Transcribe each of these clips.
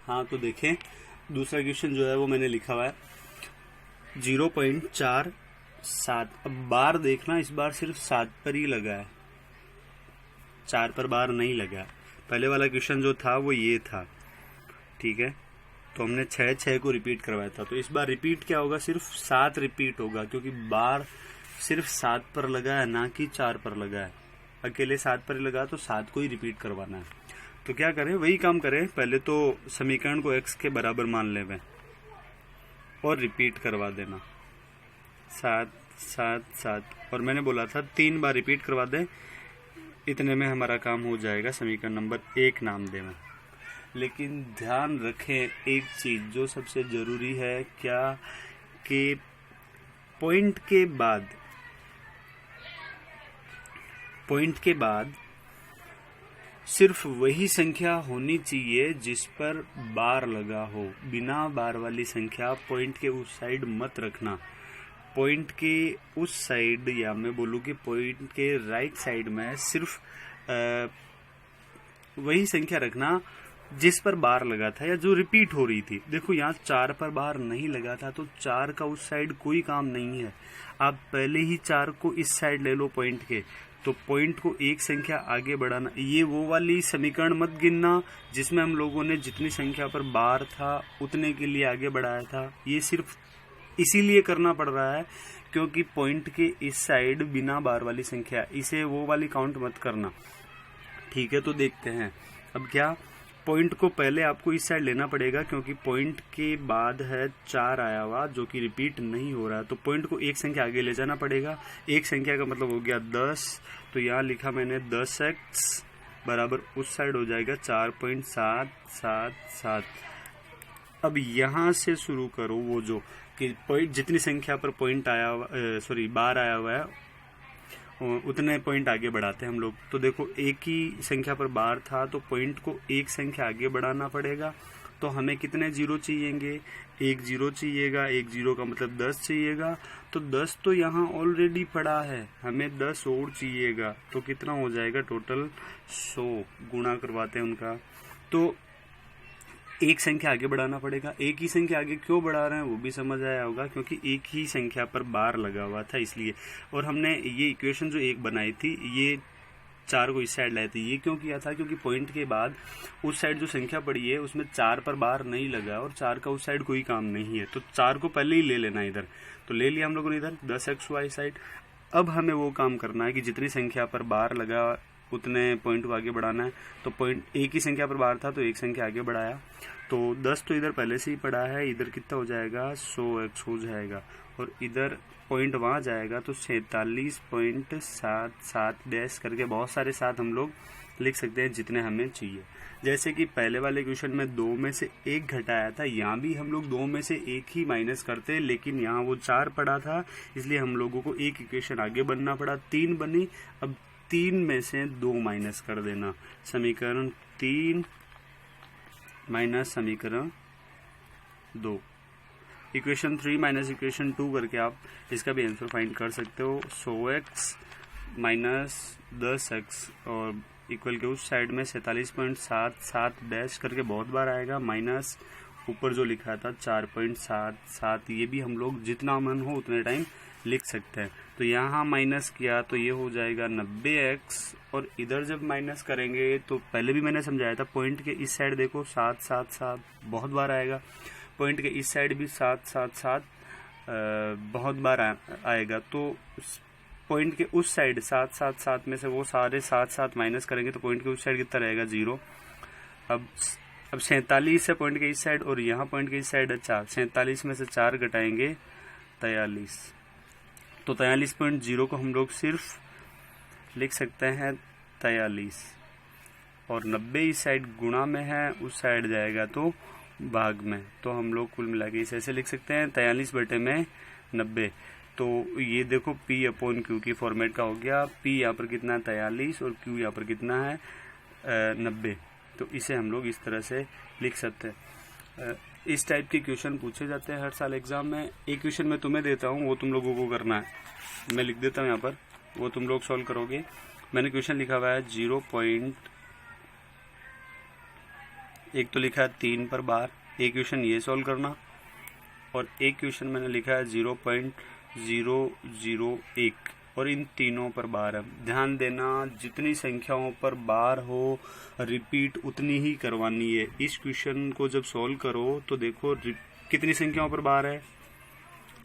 हाँ तो देखें, दूसरा क्वेश्चन जो है वो मैंने लिखा हुआ है 0.47। अब बार देखना, इस बार सिर्फ 7 पर ही लगा है, 4 पर बार नहीं लगा। पहले वाला क्वेश्चन जो था वो ये था, ठीक है। तो हमने 6 को रिपीट करवाया था, तो इस बार रिपीट क्या होगा, सिर्फ 7 रिपीट होगा, क्योंकि बार सिर्फ 7 पर लगा है, ना कि 4 पर लगा है। अकेले 7 पर लगा तो 7 को ही रिपीट करवाना है। तो क्या करें, वही काम करें। पहले तो समीकरण को x के बराबर मान लें और रिपीट करवा देना 7 7 7। और मैंने बोला था 3 बार रिपीट करवा दें, इतने में हमारा काम हो जाएगा। समीकरण नंबर 1 नाम देना। लेकिन ध्यान रखें एक चीज जो सबसे जरूरी है, क्या कि पॉइंट के बाद सिर्फ वही संख्या होनी चाहिए जिस पर बार लगा हो। बिना बार वाली संख्या पॉइंट के उस साइड मत रखना। पॉइंट के उस साइड, या मैं बोलूँ कि पॉइंट के राइट साइड में सिर्फ वही संख्या रखना जिस पर बार लगा था या जो रिपीट हो रही थी। देखो यहाँ 4 पर बार नहीं लगा था, तो 4 का उस साइड कोई काम नहीं है। आप पहले ही 4 को इस साइड ले लो पॉइंट के, तो पॉइंट को एक संख्या आगे बढ़ाना। ये वो वाली समीकरण मत गिनना जिसमें हम लोगों ने जितनी संख्या पर बार था उतने के लिए आगे बढ़ाया था। ये सिर्फ इसीलिए करना पड़ रहा है क्योंकि पॉइंट के इस साइड बिना बार वाली संख्या, इसे वो वाली काउंट मत करना, ठीक है। तो देखते हैं अब क्या, पॉइंट को पहले आपको इस साइड लेना पड़ेगा क्योंकि पॉइंट के बाद है 4 आया हुआ जो कि रिपीट नहीं हो रहा है। तो पॉइंट को एक संख्या आगे ले जाना पड़ेगा। एक संख्या का मतलब हो गया 10, तो यहाँ लिखा मैंने 10x बराबर उस साइड हो जाएगा 4.777। अब यहाँ से शुरू करो, वो जो कि पॉइंट जितनी संख्या पर पॉइंट आया हुआ, बार आया हुआ है, उतने पॉइंट आगे बढ़ाते हैं हम लोग। तो देखो एक ही संख्या पर बार था तो पॉइंट को एक संख्या आगे बढ़ाना पड़ेगा। तो हमें कितने जीरो चाहिएंगे, एक जीरो चाहिएगा। एक जीरो का मतलब 10 चाहिएगा। तो 10 तो यहाँ ऑलरेडी पड़ा है, हमें 10 और चाहिएगा। तो कितना हो जाएगा टोटल 100। गुणा करवाते हैं उनका, तो एक संख्या आगे बढ़ाना पड़ेगा। एक ही संख्या आगे क्यों बढ़ा रहे हैं वो भी समझ आया होगा, क्योंकि एक ही संख्या पर बार लगा हुआ था इसलिए। और हमने ये इक्वेशन जो एक बनाई थी, ये 4 को इस साइड लाए थे। ये क्यों किया था, क्योंकि पॉइंट के बाद उस साइड जो संख्या पड़ी है उसमें 4 पर बार नहीं लगा और 4 का उस साइड कोई काम नहीं है। तो 4 को पहले ही ले लेना इधर, तो ले लिया हम लोगों ने इधर 10xy साइड। अब हमें वो काम करना है कि जितनी संख्या पर बार लगा उतने पॉइंट को आगे बढ़ाना है। तो पॉइंट एक ही संख्या पर बार था तो एक संख्या आगे बढ़ाया, तो 10 तो इधर पहले से ही पड़ा है। इधर कितना हो जाएगा 100x हो जाएगा, और इधर पॉइंट वहां जाएगा तो 47.77 डैश करके बहुत सारे साथ हम लोग लिख सकते हैं जितने हमें चाहिए। जैसे कि पहले वाले क्वेश्चन में 2 में से 1 घटाया था, यहाँ भी हम लोग 2 में से 1 ही माइनस करते, लेकिन यहाँ वो 4 पड़ा था इसलिए हम लोगों को एक इक्वेशन आगे बढ़ना पड़ा। 3 बनी, अब 3 में से 2 माइनस कर देना। समीकरण 3 माइनस समीकरण 2, इक्वेशन 3 माइनस इक्वेशन 2 करके आप इसका भी आंसर फाइंड कर सकते हो। 100x माइनस 10x और इक्वल के उस साइड में 47.77 डैश करके बहुत बार आएगा, माइनस ऊपर जो लिखा था 4.77। ये भी हम लोग जितना मन हो उतने टाइम लिख सकते हैं। तो यहाँ माइनस किया तो ये हो जाएगा 90x, और इधर जब माइनस करेंगे तो पहले भी मैंने समझाया था, पॉइंट के इस साइड देखो 777 बहुत बार आएगा, पॉइंट के इस साइड भी 777 बहुत बार आएगा। तो पॉइंट के उस साइड 777 में से वो सारे 7 माइनस करेंगे तो पॉइंट के उस साइड कितना रहेगा 0। अब 47 है पॉइंट के इस साइड, और यहाँ पॉइंट के इस साइड है 4। 47 में से 4 घटाएंगे 43, तो 43.0 को हम लोग सिर्फ लिख सकते हैं 43, और 90 इस साइड गुणा में है, उस साइड जाएगा तो भाग में। तो हम लोग कुल मिला के इसे ऐसे लिख सकते हैं 43 बटे में 90। तो ये देखो P अपॉन Q की फॉर्मेट का हो गया। P यहाँ पर कितना है 43 और Q यहाँ पर कितना है 90। तो इसे हम लोग इस तरह से लिख सकते हैं। इस टाइप के क्वेश्चन पूछे जाते हैं हर साल एग्जाम में। एक क्वेश्चन मैं तुम्हें देता हूँ, वो तुम लोगों को करना है। मैं लिख देता हूँ यहाँ पर, वो तुम लोग सॉल्व करोगे। मैंने क्वेश्चन लिखा हुआ है एक तो लिखा है 3 पर बार, एक क्वेश्चन ये सॉल्व करना, और एक क्वेश्चन मैंने लिखा है 0.001, और इन तीनों पर बार है। ध्यान देना, जितनी संख्याओं पर बार हो रिपीट उतनी ही करवानी है। इस क्वेश्चन को जब सॉल्व करो तो देखो कितनी संख्याओं पर बार है,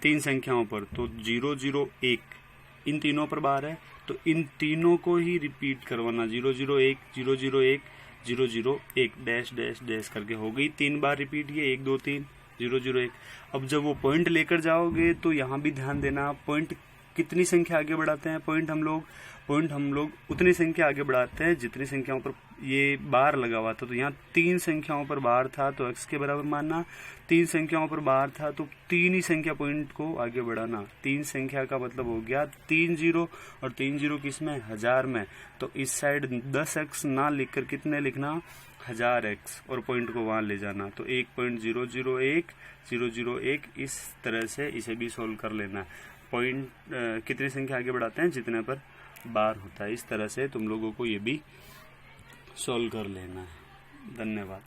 3 संख्याओं पर, तो 001 इन तीनों पर बार है, तो इन तीनों को ही रिपीट करवाना। 001 001 001 डैश डैश डैश करके हो गई 3 बार रिपीट, ये 1 2 3 001। अब जब वो पॉइंट लेकर जाओगे तो यहाँ भी ध्यान देना, पॉइंट कितनी संख्या आगे बढ़ाते हैं, पॉइंट हम लोग उतनी संख्या आगे बढ़ाते हैं जितनी संख्याओं पर ये बार लगा हुआ था। तो यहाँ 3 संख्याओं पर बार था तो x के बराबर मानना, 3 संख्याओं पर बार था तो 3 ही संख्या पॉइंट को आगे बढ़ाना। 3 संख्या का मतलब हो गया 3 0, और 3 0 किस में, 1000 में। तो इस साइड 10x ना लिखकर कितने लिखना, 1000x, और पॉइंट को वहां ले जाना। तो 1.001 001 इस तरह से इसे भी सोल्व कर लेना। पॉइंट कितनी संख्या आगे बढ़ाते हैं, जितने पर बार होता है। इस तरह से तुम लोगों को ये भी सॉल्व कर लेना है। धन्यवाद।